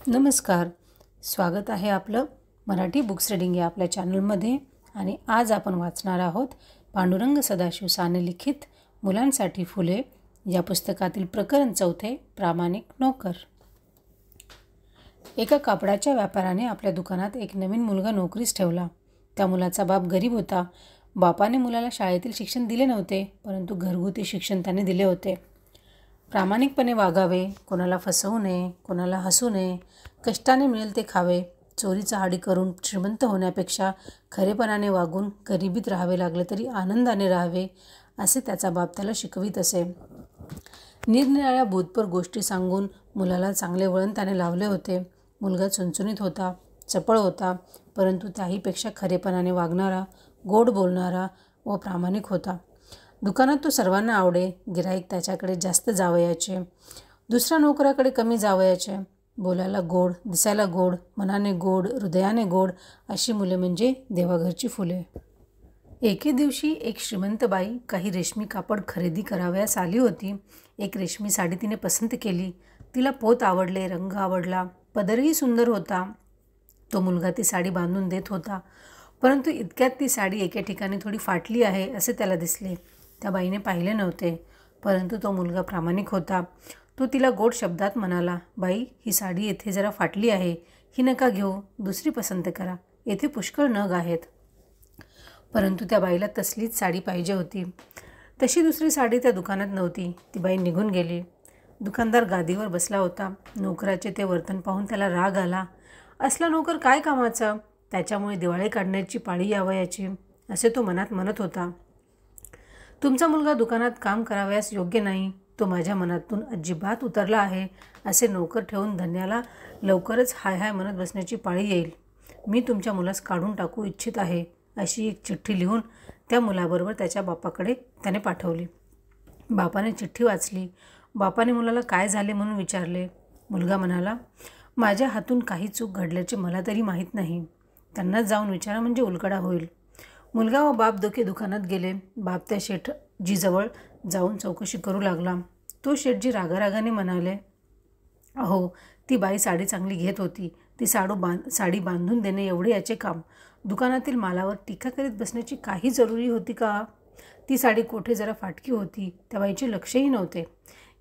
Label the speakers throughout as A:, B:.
A: नमस्कार. स्वागत आहे आपलं मराठी बुक्स रीडिंग या आपल्या चॅनलमध्ये. आणि आज आपण वाचणार आहोत पांडुरंग सदाशिव साने लिखित मुलांसाठी फुले या पुस्तकातील प्रकरण 4 प्रामाणिक नोकर. एका कापडाच्या व्यापाऱ्याने आपल्या दुकानात एक नवीन मुलगा नोकरीस ठेवला. त्या मुलाचा बाप गरीब होता. बापाने मुलाला शाळेतील शिक्षण दिले नव्हते, परंतु घरगुती शिक्षण त्याने दिले होते. प्रामाणिकपणे वागावे, कोणाला फसवू नये, कोणाला हसू नये, कष्टाने मिळेल ते खावे, चोरीचा हाडी करून श्रीमंत होण्यापेक्षा खरेपणाने वागून गरिबीत राहावे लागले तरी आनंदाने राहावे, असे त्याचा बाप त्याला शिकवित असे. निरनिराळ्या बोधपर गोष्टी सांगून मुलाला चांगले वळण त्याने लावले होते. मुलगा चुणचुणीत होता, चपळ होता, परंतु त्याहीपेक्षा खरेपणाने वागणारा, गोड बोलणारा व प्रामाणिक होता. दुकानात तो सर्वांना आवडे. गिराईक त्याच्याकडे जास्त जावयाचे, दुसऱ्या नोकराकडे कमी जावयाचे. बोलायला गोड, दिसायला गोड, मनाने गोड, हृदयाने गोड अशी मुले म्हणजे देवाघरची फुले. एके दिवशी एक श्रीमंत बाई काही रेशमी कापड खरेदी करावयास आली होती. एक रेशमी साडी तिने पसंत केली. तिला पोत आवडले, रंग आवडला, पदरही सुंदर होता. तो मुलगा ती साडी बांधून देत होता, परंतु इतक्यात ती साडी एके ठिकाणी थोडी फाटली आहे असे त्याला दिसले. त्या बाईने पाहिले नव्हते, परंतु तो मुलगा प्रामाणिक होता. तो तिला गोड शब्दात म्हणाला, बाई, ही साडी येथे जरा फाटली आहे, ही नका घेऊ, दुसरी पसंत करा, येथे पुष्कळ नग आहेत. परंतु त्या बाईला तसलीच साडी पाहिजे होती. तशी दुसरी साडी त्या दुकानात नव्हती. ती बाई निघून गेली. दुकानदार गादीवर बसला होता. नोकराचे ते वर्तन पाहून त्याला राग आला. असला नोकर काय कामाचा, त्याच्यामुळे दिवाळी काढण्याची पाळी यावयाची, असे तो मनात म्हणत होता. तुमचा मुलगा दुकानात काम करावयास योग्य नाही, तो माझ्या मनातून अजिबात उतरला आहे, असे नोकर ठेवून धन्याला लवकरच हाय हाय म्हणत बसण्याची पाळी येईल. मी तुमच्या मुलास काढून टाकू इच्छित आहे, अशी एक चिठ्ठी लिहून त्या मुलाबरोबर त्याच्या बापाकडे त्याने पाठवली. बापाने चिठ्ठी वाचली. बापाने मुलाला काय झाले म्हणून विचारले. मुलगा म्हणाला, माझ्या हातून काही चूक घडल्याचे मला तरी माहीत नाही. त्यांनाच जाऊन विचारा म्हणजे उलगडा होईल. मुलगा व बाप दोघे दुकानात गेले. बाप त्या शेठजीजवळ जाऊन चौकशी करू लागला. तो शेठजी रागारागाने म्हणाले, अहो, ती बाई साडी चांगली घेत होती, ती साडी बांधून देणे एवढे याचे काम. दुकानातील मालावर टीका करीत बसण्याची काही जरुरी होती का? ती साडी कोठे जरा फाटकी होती, त्या बाईचे लक्षही नव्हते.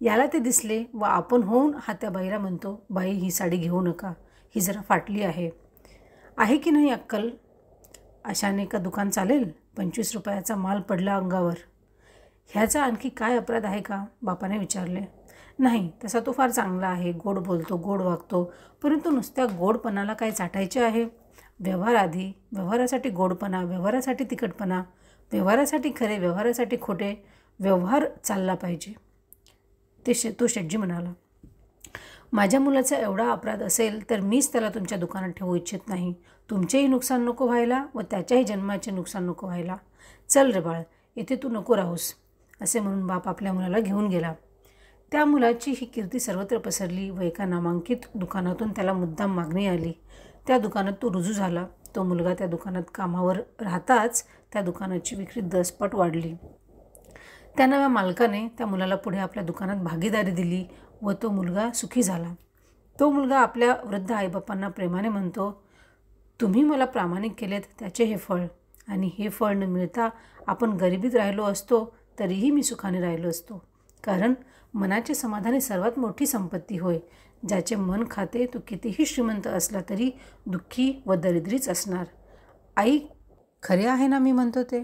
A: याला ते दिसले व आपण होऊन हा त्या बाईला म्हणतो, बाई, ही साडी घेऊ नका, ही जरा फाटली आहे. आहे की नाही अक्कल? अशाने का दुकान चालेल? 25 रुपयाचा माल पडला अंगावर. ह्याचा आणखी काय अपराध आहे का? बापाने विचारले. नाही, तसा तो फार चांगला आहे, गोड बोलतो, गोड वागतो, परंतु नुसत्या गोडपणाला काय चाटायचे आहे? व्यवहार आधी, व्यवहारासाठी गोडपणा, व्यवहारासाठी तिखटपणा, व्यवहारासाठी खरे, व्यवहारासाठी खोटे, व्यवहार चालला पाहिजे. तो शेठजी म्हणाला, माझ्या मुलाचा एवढा अपराध असेल तर मीच त्याला तुमच्या दुकानात ठेवू इच्छित नाही. तुमचेही नुकसान नको व्हायला व त्याच्याही जन्माचे नुकसान नको व्हायला. चल रे बाळ, येथे तू नको राहूस, असे म्हणून बाप आपल्या मुलाला घेऊन गेला. त्या मुलाची ही कीर्ती सर्वत्र पसरली व एका नामांकित दुकानातून त्याला मुद्दाम मागणी आली. त्या दुकानात तो रुजू झाला. तो मुलगा त्या दुकानात कामावर राहताच त्या दुकानाची विक्री 10 पट वाढली. त्या नव्या मालकाने त्या मुलाला पुढे आपल्या दुकानात भागीदारी दिली व तो मुलगा सुखी झाला. तो मुलगा आपल्या वृद्ध आईबापांना प्रेमाने म्हणतो, तुम्ही मला प्रामाणिक केलेत त्याचे हे फळ, आणि हे फळ न मिळता आपण गरिबीत राहिलो असतो तरीही मी सुखाने राहिलो असतो. कारण मनाचे समाधान ही सर्वात मोठी संपत्ती होय. ज्याचे मन खाते तो कितीही श्रीमंत असला तरी दुःखी व दरिद्रीच असणार. आई, खरे आहे ना मी म्हणतो ते?